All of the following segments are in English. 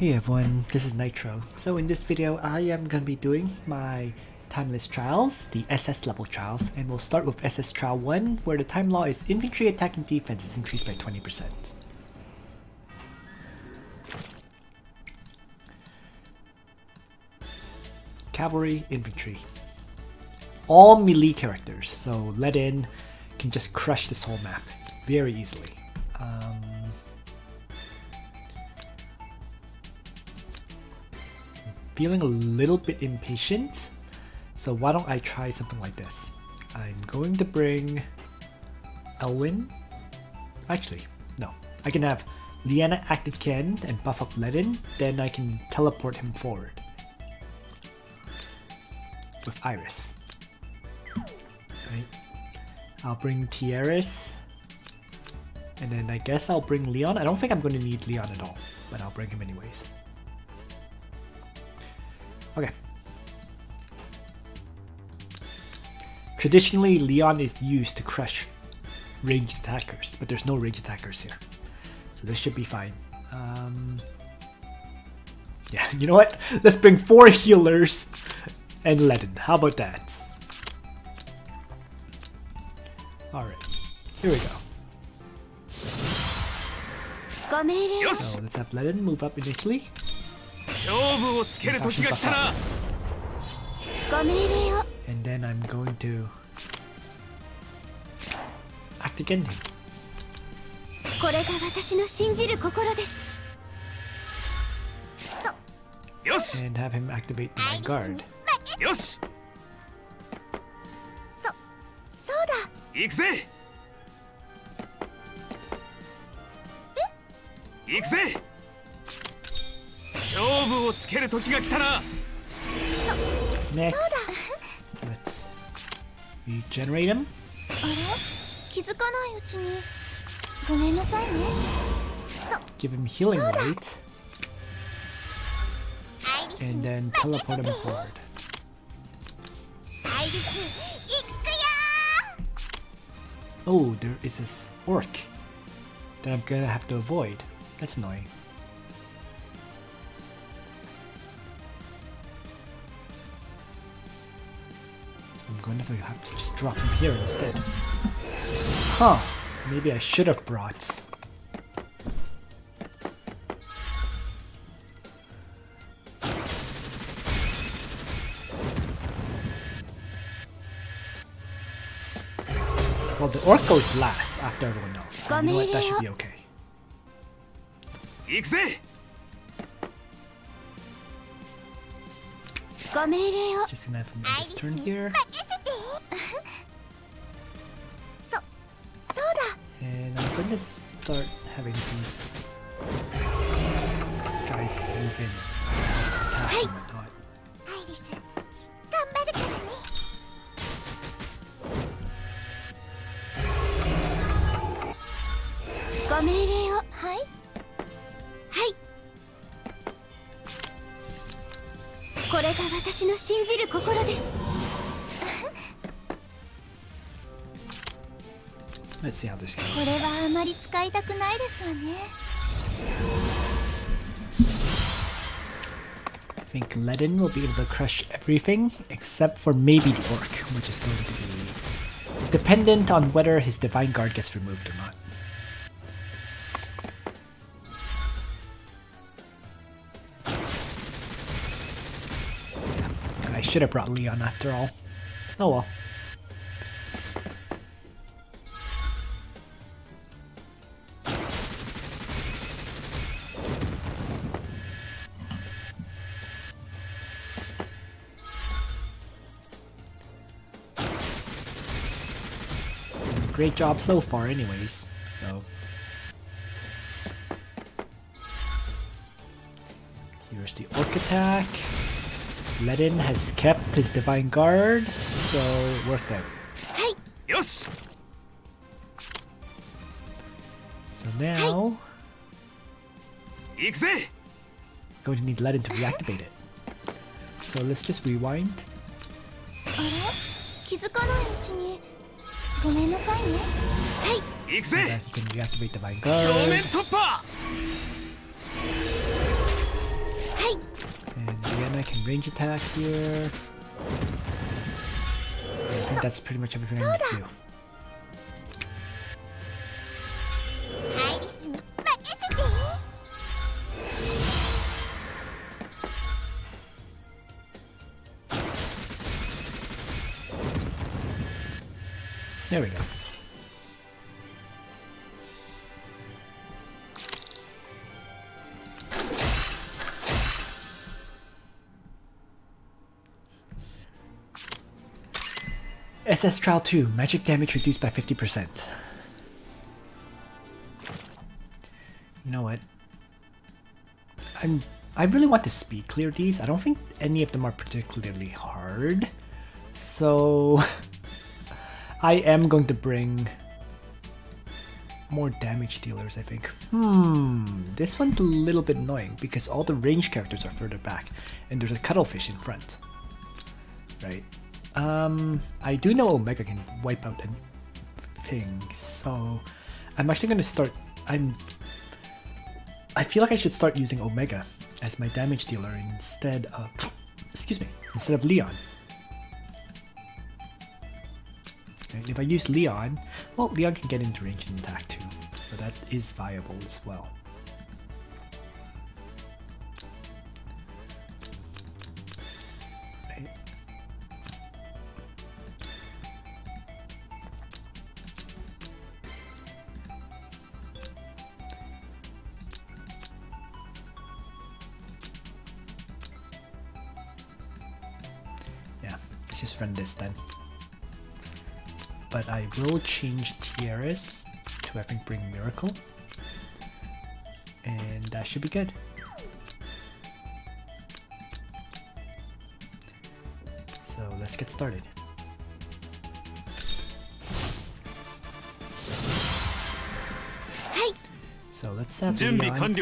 Hey everyone, this is Nitro. So in this video I am going to be doing my timeless trials, the SS level trials, and we'll start with SS trial 1 where the time law is infantry attack and defense is increased by 20%. Cavalry, infantry. All melee characters, so let in can just crush this whole map very easily. Feeling a little bit impatient, so why don't I try something like this? I'm going to bring Elwyn. Actually, no. I can have Liana active Ken and buff up Ledin, then I can teleport him forward with Iris. Right. I'll bring Tieris, and then I guess I'll bring Leon. I don't think I'm going to need Leon at all, but I'll bring him anyways. Okay. Traditionally, Leon is used to crush ranged attackers, but there's no ranged attackers here. So this should be fine. Yeah, you know what? Let's bring 4 healers and Ledin. How about that? Alright, here we go. So let's have Ledin move up initially. And then I'm going to act again him. And have him activate my guard. Next, let's regenerate him. Give him healing rate. And then teleport him forward. Oh, there is this orc that I'm gonna have to avoid. That's annoying. I'm going to have to just drop him here instead. Huh, maybe I should have brought. Well, the orc goes last after everyone else, so you know what, that should be okay. Just gonna have him end his turn here. And I'm going to start having these guys move in, attack and whatnot. Let's see how this goes. I think Ledin will be able to crush everything except for maybe the orc, which is going to be dependent on whether his divine guard gets removed or not. I should have brought Leon after all. Oh well. Great job so far anyways, so. Here's the orc attack. Ledin has kept his divine guard, so it worked out. So now, going to need Ledin to reactivate it. So let's just rewind. So that he can reactivate the Divine Guard. And Diana can range attack here. I think that's pretty much everything I need to do. There we go. SS Trial 2, magic damage reduced by 50%. You know what? I really want to speed clear these. I don't think any of them are particularly hard. So I am going to bring more damage dealers, I think. This one's a little bit annoying because all the range characters are further back and there's a cuttlefish in front. Right? I do know Omega can wipe out a thing, so I'm actually going to start... I feel like I should start using Omega as my damage dealer instead of... excuse me, instead of Leon. And if I use Leon, well, Leon can get into range and attack too, so that is viable as well. Right. Yeah, let's just run this then. But I will change Tiaras to I think bring Miracle, and that should be good. So let's get started. So let's have Leon.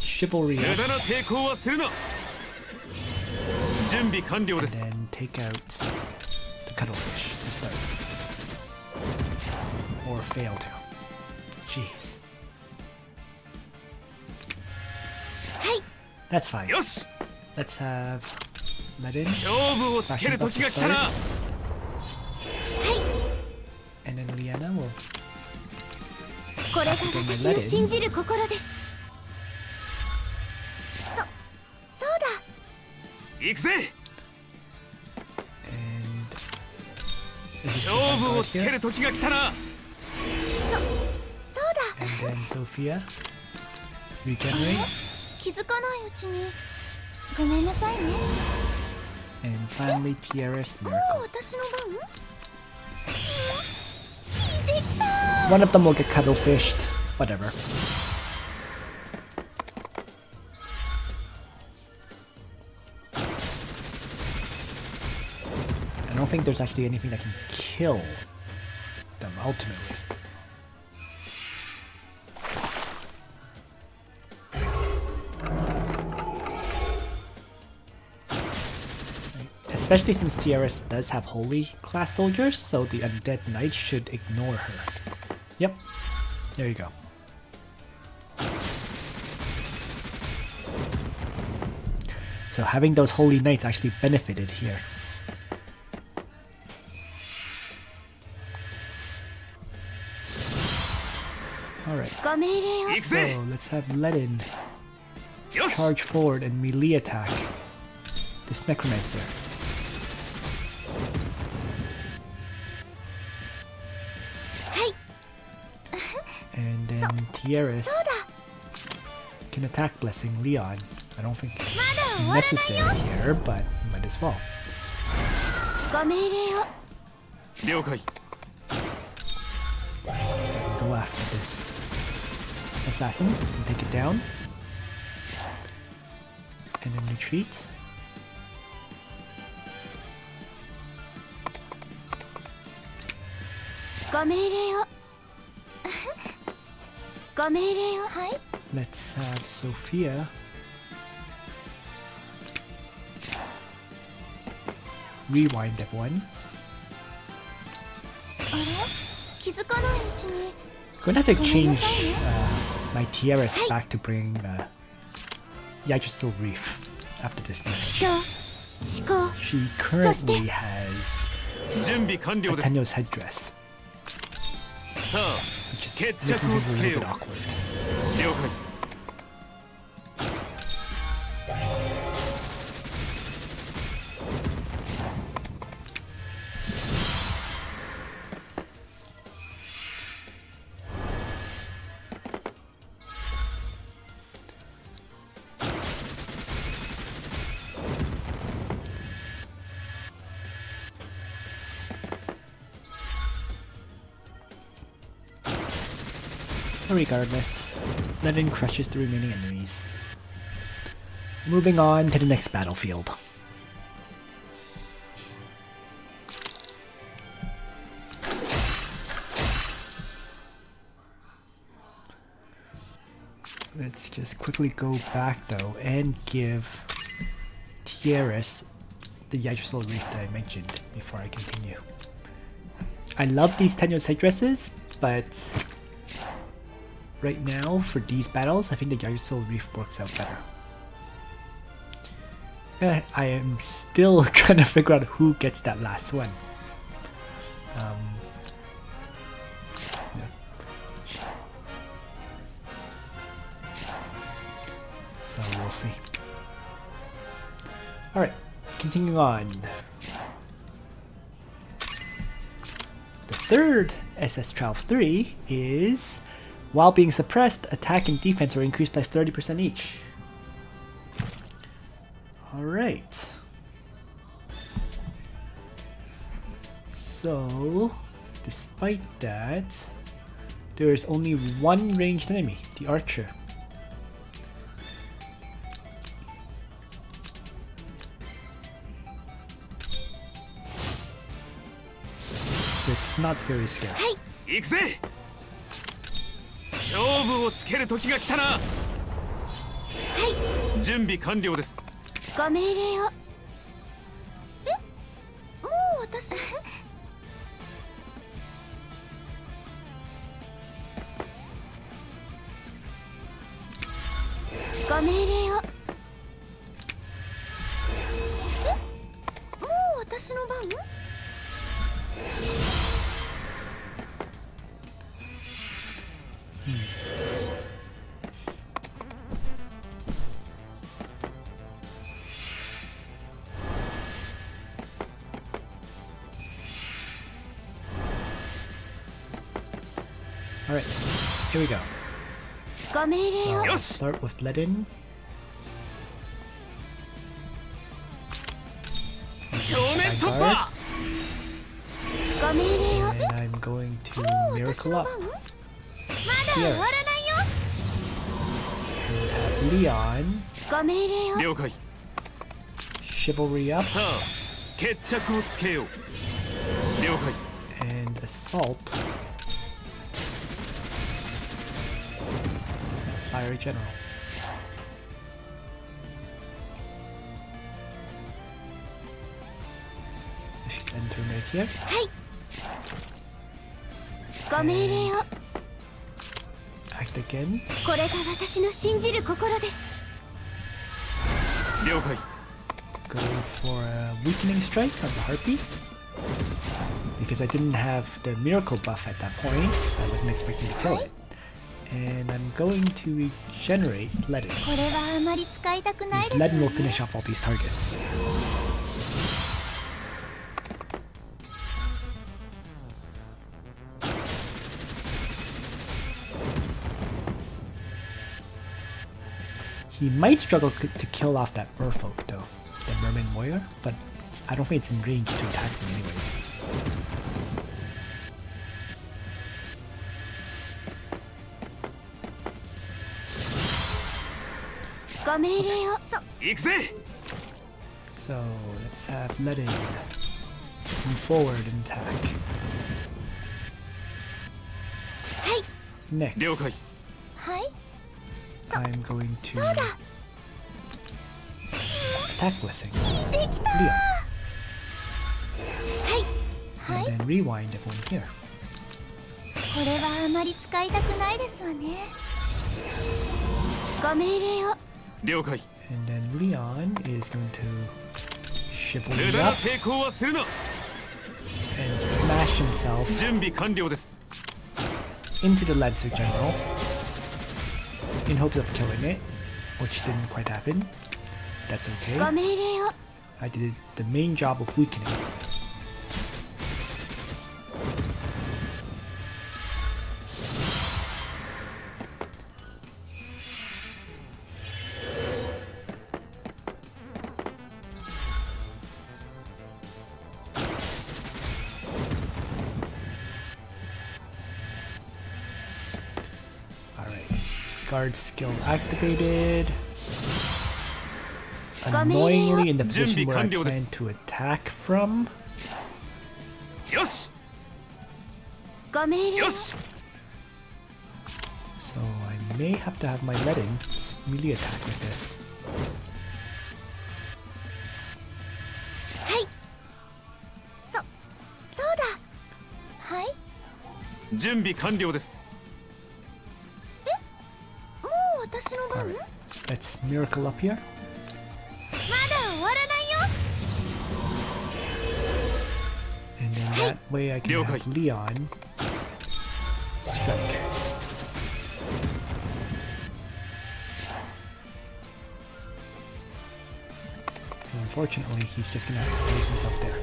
Chivalry up. And then take out the cuttlefish to start. Or fail to. Jeez. That's fine. Let's have let in. Fashion buff to start. And then Liana will have to bring my let in. And this is the here. And then Sophia, regenerate. And finally Tiaras Miracle. One of them will get cuttlefished, whatever. I don't think there's actually anything that can kill them ultimately. Especially since Tiaras does have holy class soldiers, so the undead knights should ignore her. Yep, there you go. So having those holy knights actually benefited here. Alright, so let's have Ledin charge forward and melee attack this Necromancer. And then Tiaras can attack Blessing Leon. I don't think it's necessary here, but might as well. Go after this assassin and take it down. And then retreat. Let's have Sophia rewind that one. Gonna have to change my Tiaras back to bring Yggdrasil Reef after this match. She currently has a Tenyo's headdress, which is making it a little bit awkward. Regardless, Lenin crushes the remaining enemies. Moving on to the next battlefield. Let's just quickly go back though and give Tieris the Yggdrasil Reef that I mentioned before I continue. I love these Tenyo's headdresses, but right now, for these battles, I think the Yggdrasil Reef works out better. I am still trying to figure out who gets that last one. Yeah. So we'll see. Alright, continuing on. The third SS Trial 3 is, while being suppressed, attack and defense are increased by 30% each. Alright. So, despite that, there is only one ranged enemy, the archer. So it's not very scary. Hey. 勝負をつける時が来たな。はい。準備完了です。ご命令を。え？もう私。ご命令を。え？もう私の番？Alright, here we go. So let's start with Ledin. Vanguard. And I'm going to Miracle Up. Here. And have Leon. Chivalry Up. And Assault. Fire General. She's entering right here. Act again. Go for a weakening strike on the Harpy. Because I didn't have the miracle buff at that point, I wasn't expecting to kill it. And I'm going to regenerate Ledin. Because Ledin will finish off all these targets. He might struggle to kill off that merfolk though, the merman warrior, but I don't think it's in range to attack me anyways. So let's have Ledin move forward and attack. Next, I'm going to attack Blessing. Leon. And then rewind everyone here. And then Leon is going to chivalry up and smash himself into the Lancer General in hopes of killing it, which didn't quite happen. That's okay. I did the main job of weakening. Guard skill activated. Annoyingly in the position where I plan to attack from. So I may have to have my letting melee attack with this. Alright, let's miracle up here. And then that way I can have Leon strike. And unfortunately, he's just gonna place himself there.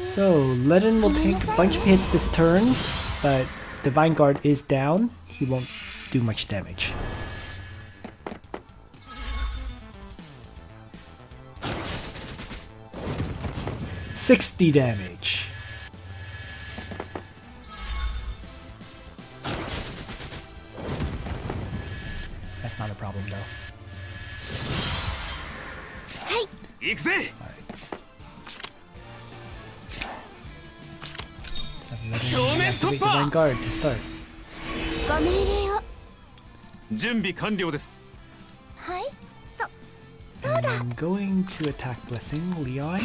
So, Ledin will take a bunch of hits this turn, but Divine Guard is down. He won't do much damage. $60 damage. That's not a problem though. Alright. Activate Divine Guard to start. And I'm going to attack Blessing Leon.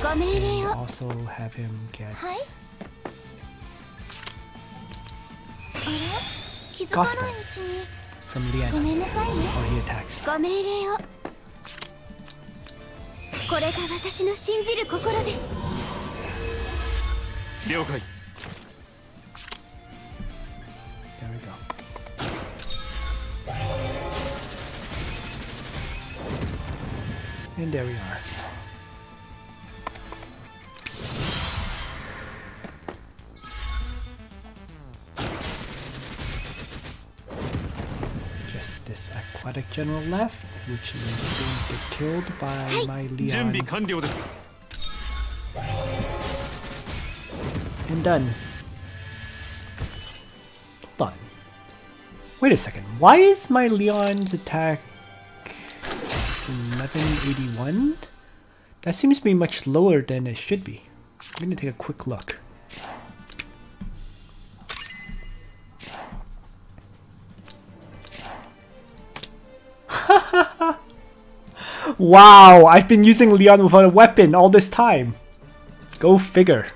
And also have him get Gospel from Leon before he attacks. There we go. And there we are. Just this Aquatic General left, which is going to get killed by my Leon. And done. Hold on. Wait a second. Why is my Leon's attack 1181? That seems to be much lower than it should be. I'm going to take a quick look. Wow, I've been using Leon without a weapon all this time. Go figure.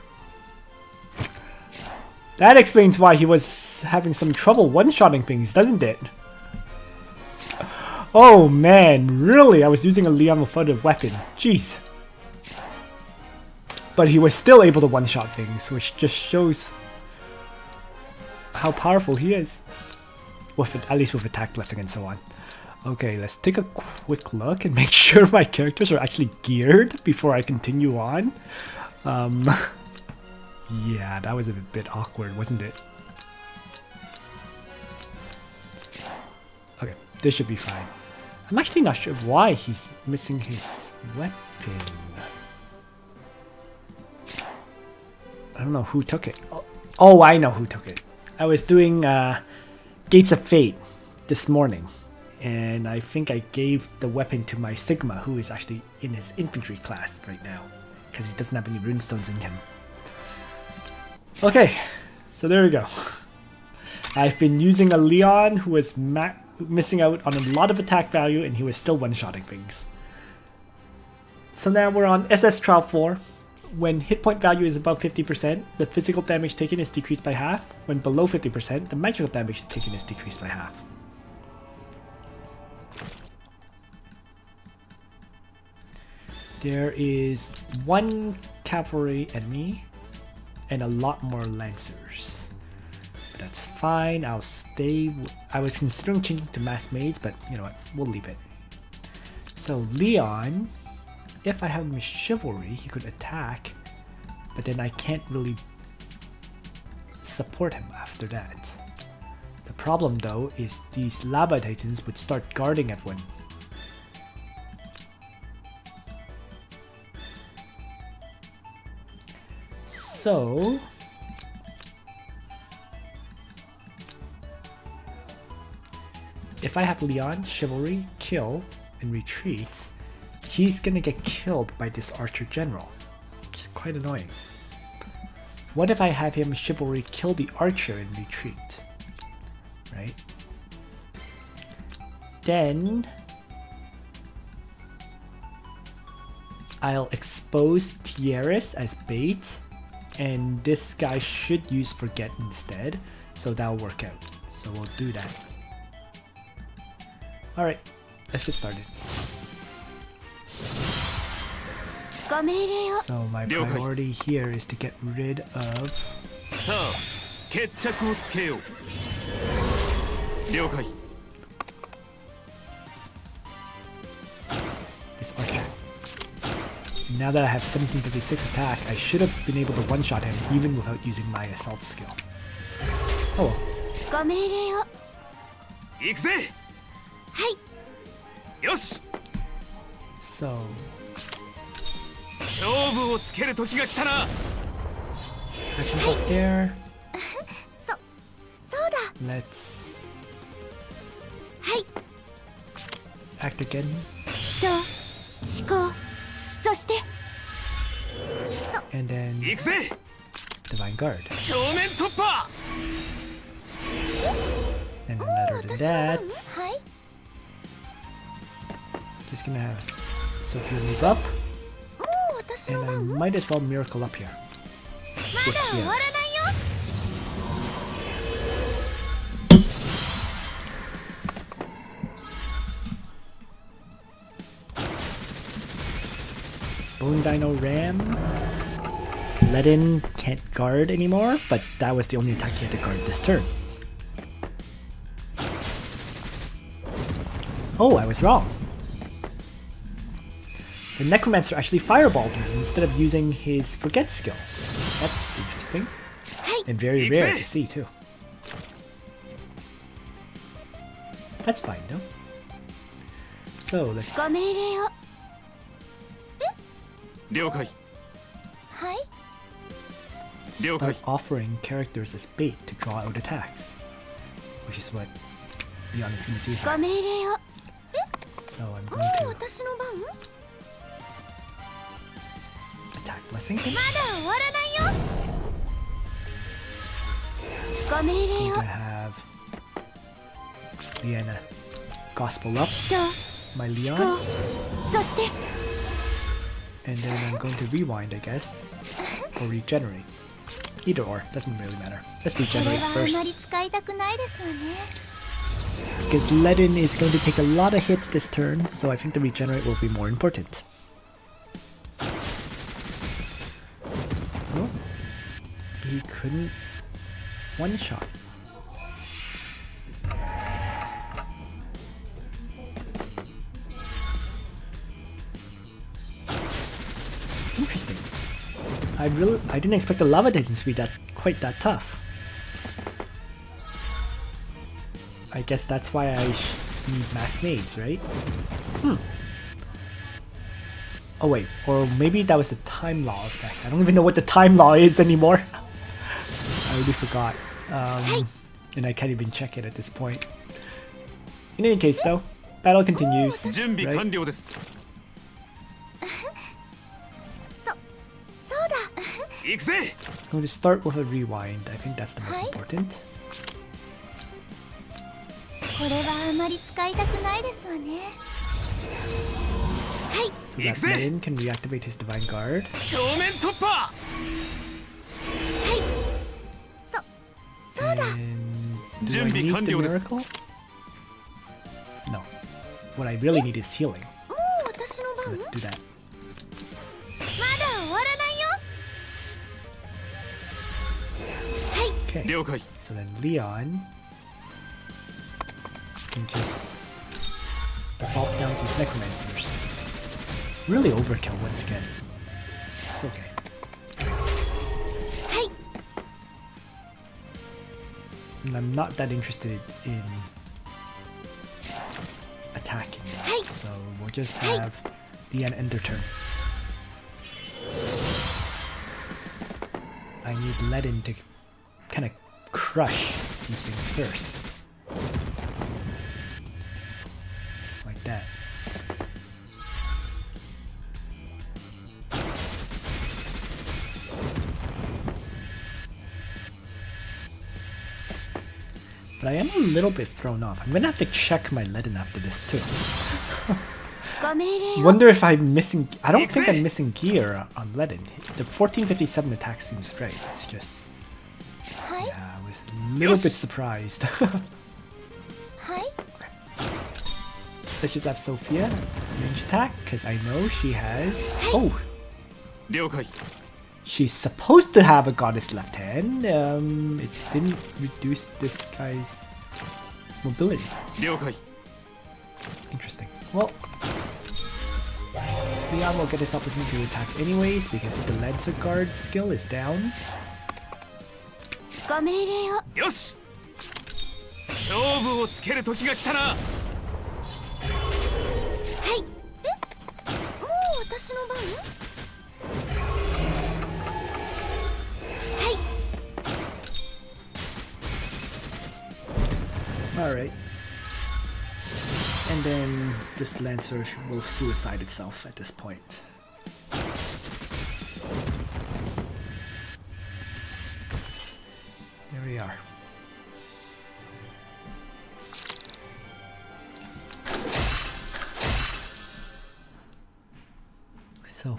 That explains why he was having some trouble one-shotting things, doesn't it? Oh man, really? I was using a Leon without a weapon. Jeez. But he was still able to one-shot things, which just shows how powerful he is. With at least with attack blessing and so on. Okay, let's take a quick look and make sure my characters are actually geared before I continue on. Yeah, that was a bit awkward, wasn't it? Okay, this should be fine. I'm actually not sure why he's missing his weapon. I don't know who took it. Oh, I know who took it. I was doing Gates of Fate this morning, and I think I gave the weapon to my Sigma, who is actually in his infantry class right now, because he doesn't have any runestones in him. Okay, so there we go. I've been using a Leon who was missing out on a lot of attack value, and he was still one-shotting things. So now we're on SS Trial 4. When hit point value is above 50%, the physical damage taken is decreased by half. When below 50%, the magical damage taken is decreased by half. There is one cavalry enemy and a lot more lancers. But that's fine, I'll stay. I was considering changing to mass maids, but you know what, we'll leave it. So Leon, if I have him chivalry, he could attack, but then I can't really support him after that. The problem though is these lava titans would start guarding everyone. So if I have Leon, chivalry, kill, and retreat, he's gonna get killed by this archer general, which is quite annoying. What if I have him chivalry kill the archer and retreat? Right? Then I'll expose Tieris as bait, and this guy should use Forget instead, so that'll work out. So we'll do that. Alright, let's get started. So my priority here is to get rid of this archer. Now that I have 1756 attack, I should have been able to one-shot him even without using my assault skill. Oh well. So action up there. Let's act again. And then Divine Guard. And then other than that, just gonna have Sophia move up. And I might as well miracle up here with Tieris. Bone Dino Ram. Ledin can't guard anymore, but that was the only attack he had to guard this turn. Oh, I was wrong. The Necromancer actually fireballed me instead of using his Forget skill. That's interesting. And very rare to see too. That's fine though. So let's start offering characters as bait to draw out attacks, which is what Leon is going to do here. So I'm going to attack Blessing. I'm going to have Leanna Gospel up my Leon. And then I'm going to rewind, I guess, or regenerate. Either or, doesn't really matter. Let's regenerate first. Because Ledin is going to take a lot of hits this turn, so I think the regenerate will be more important. Oh, he couldn't one-shot. Interesting. I didn't expect the lava titans to be quite that tough. I guess that's why I need mass maids, right? Oh wait, or maybe that was the time law effect. I don't even know what the time law is anymore. I already forgot. And I can't even check it at this point. In any case though, battle continues, right? I'm going to start with a rewind. I think that's the most important. これはあまり使いたくないですわね。はい。 So that Lin can reactivate his Divine Guard. 正面突破。はい。そうだ。 And do I need the miracle? No. What I really need is healing. もう私の So 番？ let's do that. まだ終わらないよ。はい。 Okay. 了解。 So then Leon can just assault down these necromancers. Really overkill once again. It's okay. はい。 And I'm not that interested in attacking now, Hey. so we'll just Hey. have Leon end their turn. I need Ledin to kind of crush these things first. Like that. But I am a little bit thrown off. I'm gonna have to check my Ledin after this too. ご命令を。 Wonder if I'm missing. I don't think I'm missing gear on Ledin. The 1457 attack seems right. It's just. はい。 Yeah, I was a little bit surprised. はい。 Let's just have Sophia range attack because I know she has. Oh, 了解。 she's supposed to have a goddess left hand. It didn't reduce this guy's mobility. 了解。 Interesting. Well, Leon will get his opportunity to attack anyways because the Lancer Guard skill is down. ご命令を。よし。勝負をつける時が来たな。はい。え？もう私の番？はい。 Alright. And then this Lancer will suicide itself at this point. There we are. So,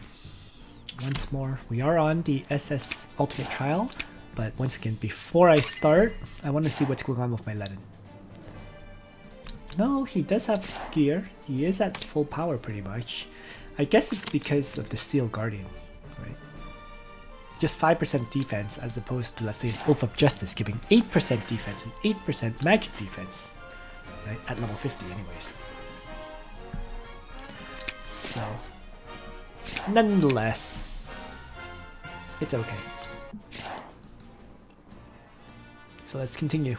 once more, we are on the SS Ultimate Trial, but once again, before I start, I want to see what's going on with my Ledin. No, he does have gear. He is at full power pretty much. I guess it's because of the Steel Guardian, right? Just 5% defense as opposed to, let's say, an Oath of Justice giving 8% defense and 8% magic defense, right? At level 50 anyways. So, nonetheless, it's okay. So let's continue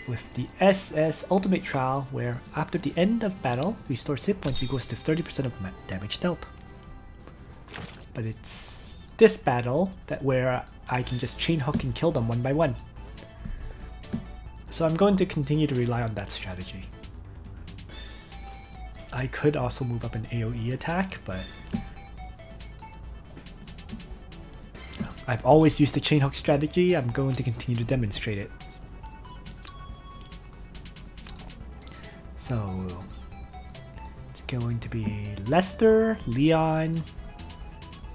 with the SS Ultimate Trial, where after the end of battle, restores hit points equals to 30% of damage dealt. But it's this battle that where I can just chain hook and kill them one by one. So I'm going to continue to rely on that strategy. I could also move up an AoE attack, but I've always used the chain hook strategy. I'm going to continue to demonstrate it. So it's going to be Lester, Leon,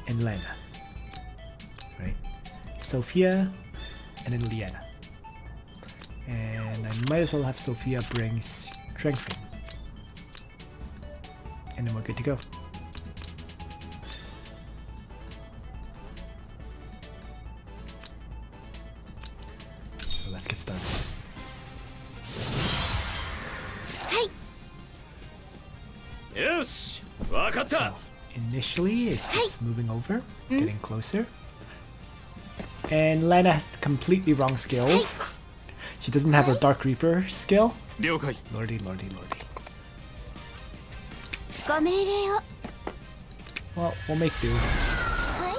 and Lena. Right? Sophia, and then Liana. And I might as well have Sophia bring Strengthening. And then we're good to go. So let's get started. Hey. Yes, わかった。 So initially it's just moving over, getting closer. And Lena has completely wrong skills. She doesn't have her Dark Reaper skill. 了解。 Lordy, lordy, lordy. ご命令を。 Well, we'll make do. はい。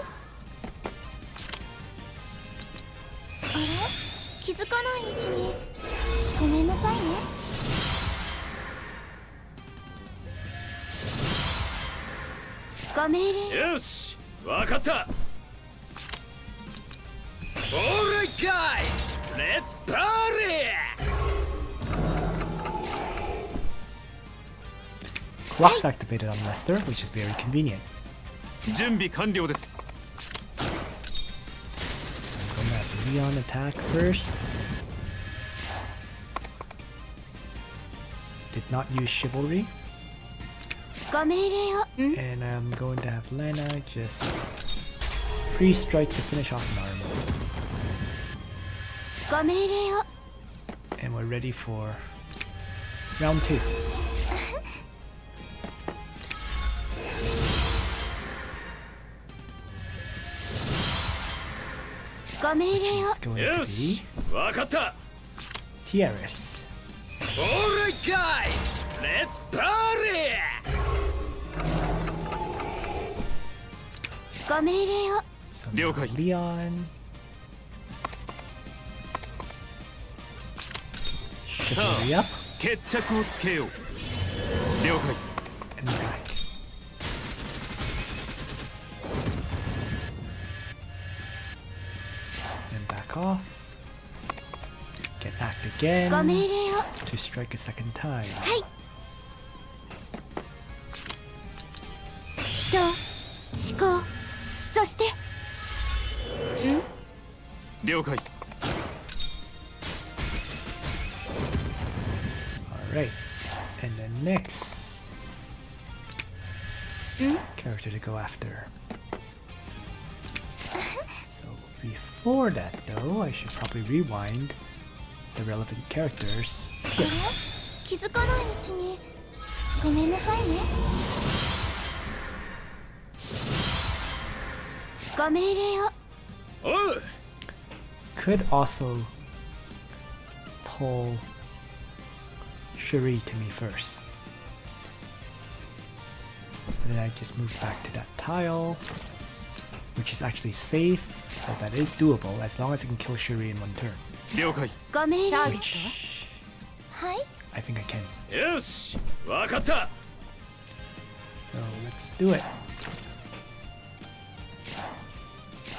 あれ？気づかないうちに。ごめんなさいね。ご命令。よし、わかった。オーライガイ、レッツパーリー。Blocks activated on Lester, which is very convenient. 準備完了です I'm gonna have Leon attack first. Did not use chivalry. ご命令を And I'm going to have Lena just free strike to finish off an armor. ご命令を And we're ready for round 2. Which is going to be わかった Tiaris. Alright guys Let's party ご命令を So 了解 Leon. さあ Chivalry up 決着をつけよう了解 and back. And back off. Get act ご again 命令を to strike a second time. はい人思考そして了解 Alright. And then next character to go after. So before that though, I should probably rewind the relevant characters. あれ気づかないうちにごめんなさいねご命令をおう Could also pull Cherie to me first. But then I just move back to that tile, which is actually safe, so that is doable as long as I can kill Cherie in one turn. 了解ご命令 Which はい I think I can. よしわかった So let's do it.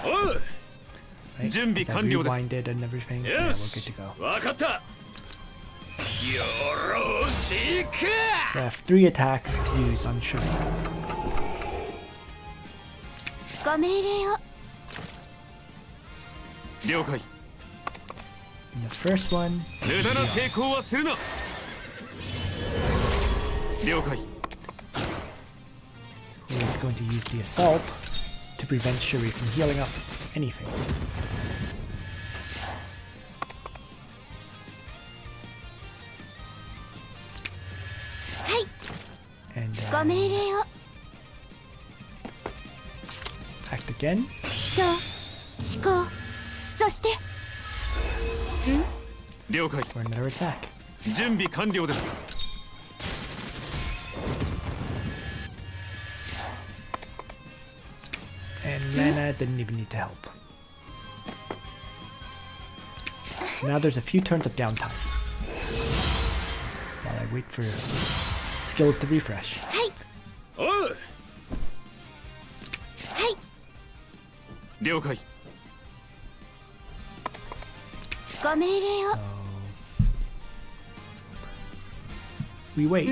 おう Right? 準備 Because I 完了です rewinded and everything. Yeah, よ we're し good to go. わかったよろしく So I have 3 attacks to use on Cherie. ご命令を了解 In the first one, 無駄な抵抗はするな了解 who is going to use the assault to prevent Cherie from healing up anything. And ご命令を act again. 人思考そして了解 for another attack. 準備完了です And Lana didn't even need to help. So now there's a few turns of downtime while I wait for skills to refresh. はいおうはい了解ご命令を So we wait.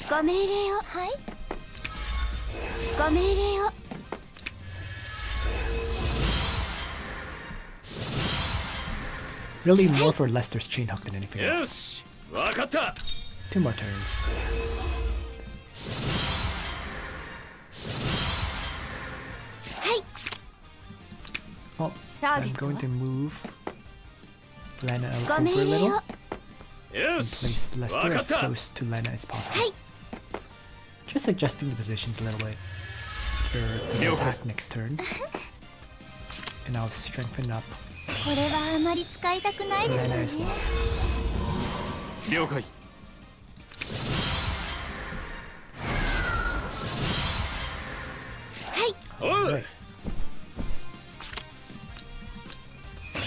ご命令をはいご命令を Really more for Lester's chain hook than anything よ else. しわかった 2 more turns. Oh, I'm going to move Lana out ご for a 命令を little よ and し place わ Lester かっ as た close to Lana as possible. はい Just adjusting the positions a little bit for the Okay. attack next turn. And I'll strengthen up これはあまり使いたくないで Lana す as よね well. 了解 Alright.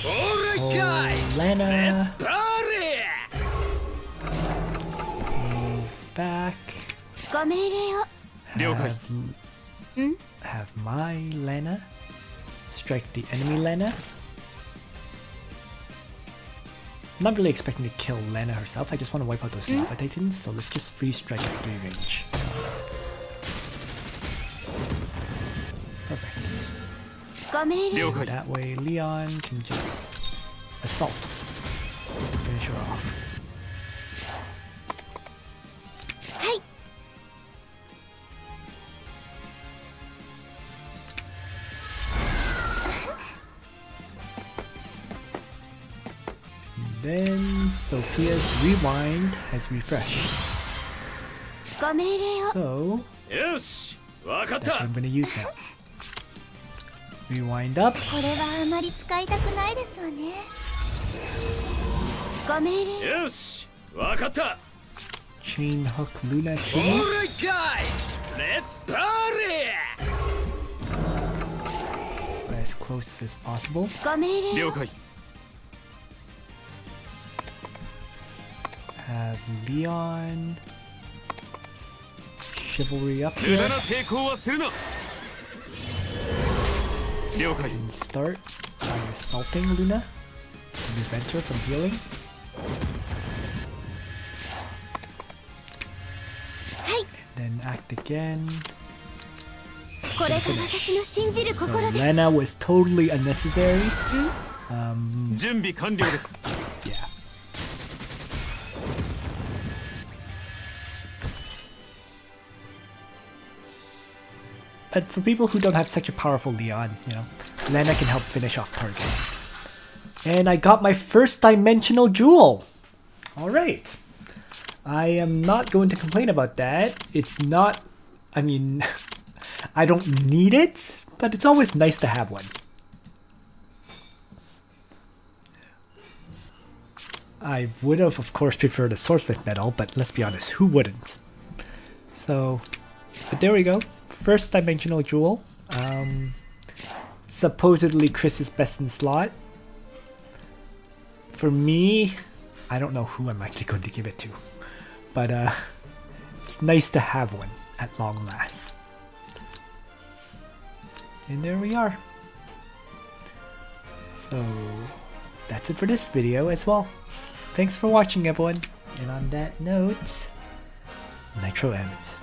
Alright Lana, party move back. ご命令を Have, ん have my Lana. Strike the enemy Lana. I'm not really expecting to kill Lana herself. I just want to wipe out those Lava Titans, so let's just Freeze Strike at 3 range. Perfect. And that way Leon can just assault. Finish her off. Then Sophia's rewind has refreshed. So that's what I'm going to use now. Rewind up. Chain hook Luna King. As close as possible. Have Leon Chivalry up here and start by assaulting Luna to prevent her from healing. And then act again. So Lana was totally unnecessary. Yeah. But for people who don't have such a powerful Leon, you know, Lana can help finish off targets. And I got my first dimensional jewel! Alright. I am not going to complain about that. It's not... I mean... I don't need it, but it's always nice to have one. I would have, of course, preferred a Swordsmith medal, but let's be honest, who wouldn't? So... But there we go. First dimensional jewel. Supposedly Chris's best in slot. For me, I don't know who I'm actually going to give it to. But it's nice to have one at long last. And there we are. So that's it for this video as well. Thanks for watching everyone. And on that note, Nitro out.